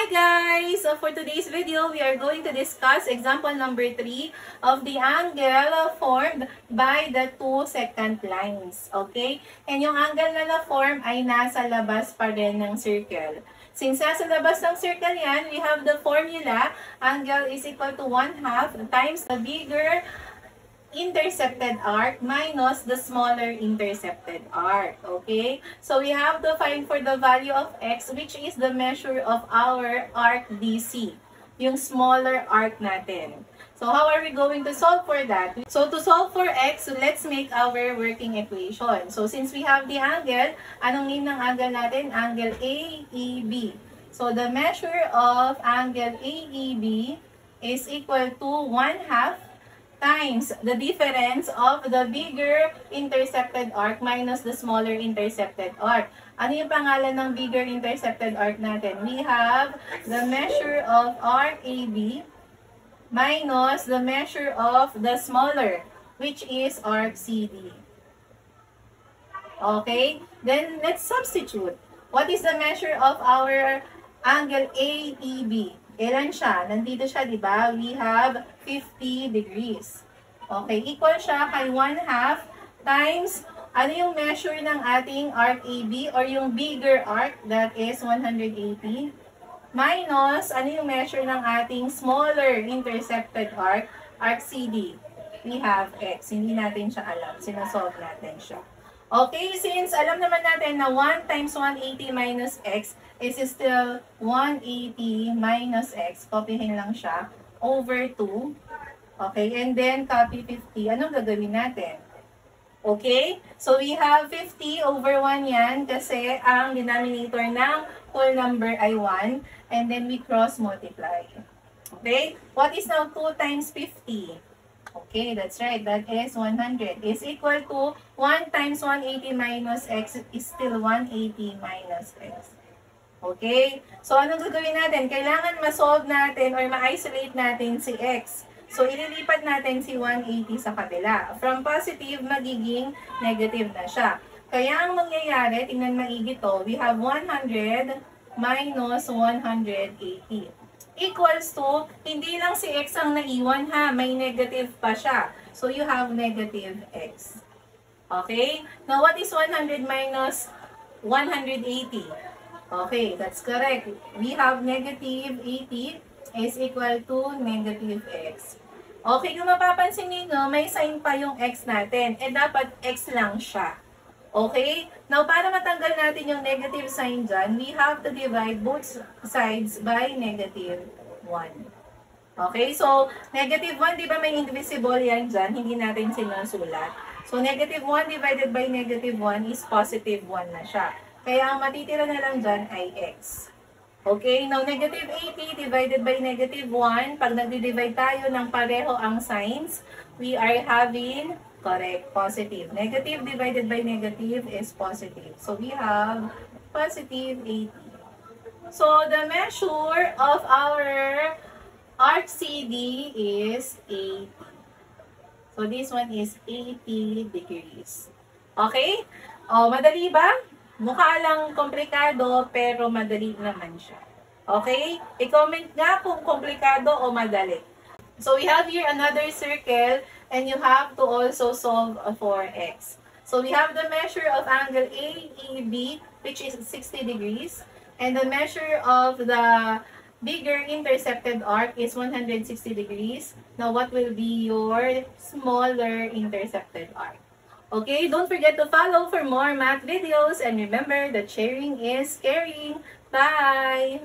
Hi guys! So for today's video, we are going to discuss example number 3 of the angle formed by the two secant lines. Okay? And yung angle na na-form ay nasa labas pa rin ng circle. Since nasa labas ng circle yan, we have the formula, angle is equal to 1/2 times the bigger intercepted arc minus the smaller intercepted arc. Okay? So we have to find for the value of x, which is the measure of our arc DC. Yung smaller arc natin. So how are we going to solve for that? So to solve for x, let's make our working equation. So since we have the angle, anong name ng angle natin? Angle AEB. So the measure of angle AEB is equal to 1/2 times the difference of the bigger intercepted arc minus the smaller intercepted arc. Ano yung pangalan ng bigger intercepted arc natin? We have the measure of arc AB minus the measure of the smaller, which is arc CD. Okay? Then, let's substitute. What is the measure of our angle AEB? Ilan siya? Nandito siya, di ba? We have 50 degrees. Okay, equal siya kay 1/2 times, ano yung measure ng ating arc AB or yung bigger arc, that is 180, minus, ano yung measure ng ating smaller intercepted arc, arc CD. We have x. Hindi natin siya alam. Sinasolve natin siya. Okay, since alam naman natin na 1 times 180 minus x is still 180 minus x, copyhin lang siya, over 2. Okay, and then copy 50. Anong gagawin natin? Okay, so we have 50 over 1 yan kasi ang denominator ng whole number ay 1, and then we cross multiply. Okay, what is now 2 times 50? Okay, that's right. That is 100. Is equal to 1 times 180 minus x is still 180 minus x. Okay? So, anong gagawin natin? Kailangan ma-solve natin or ma-isolate natin si x. So, ililipat natin si 180 sa kabila. From positive, magiging negative na siya. Kaya ang mangyayari, tingnan maigi to, we have 100 minus 180. Equals to, hindi lang si x ang naiwan ha, may negative pa siya. So, you have negative x. Okay? Now, what is 100 minus 180? Okay, that's correct. We have negative 80 is equal to negative x. Okay, kung mapapansin niyo, may sign pa yung x natin. Eh, dapat x lang siya. Okay? Now, para matanggal natin yung negative sign dyan, we have to divide both sides by negative 1. Okay? So, negative 1, di ba may indivisible yan dyan? Hindi natin sinusulat. So, negative 1 divided by negative 1 is positive 1 na siya. Kaya, ang matitira na lang dyan ay x. Okay? Now, negative 80 divided by negative 1, pag nagdi-divide tayo ng pareho ang signs, we are having correct, positive. Negative divided by negative is positive. So, we have positive 80. So, the measure of our arc CD is 80. So, this one is 80 degrees. Okay? O, madali ba? Mukha lang komplikado, pero madali naman siya. Okay? I-comment nga kung komplikado o madali. So, we have here another circle, and you have to also solve for x. So, we have the measure of angle AEB, which is 60 degrees. And the measure of the bigger intercepted arc is 160 degrees. Now, what will be your smaller intercepted arc? Okay, don't forget to follow for more math videos. And remember that sharing is caring. Bye!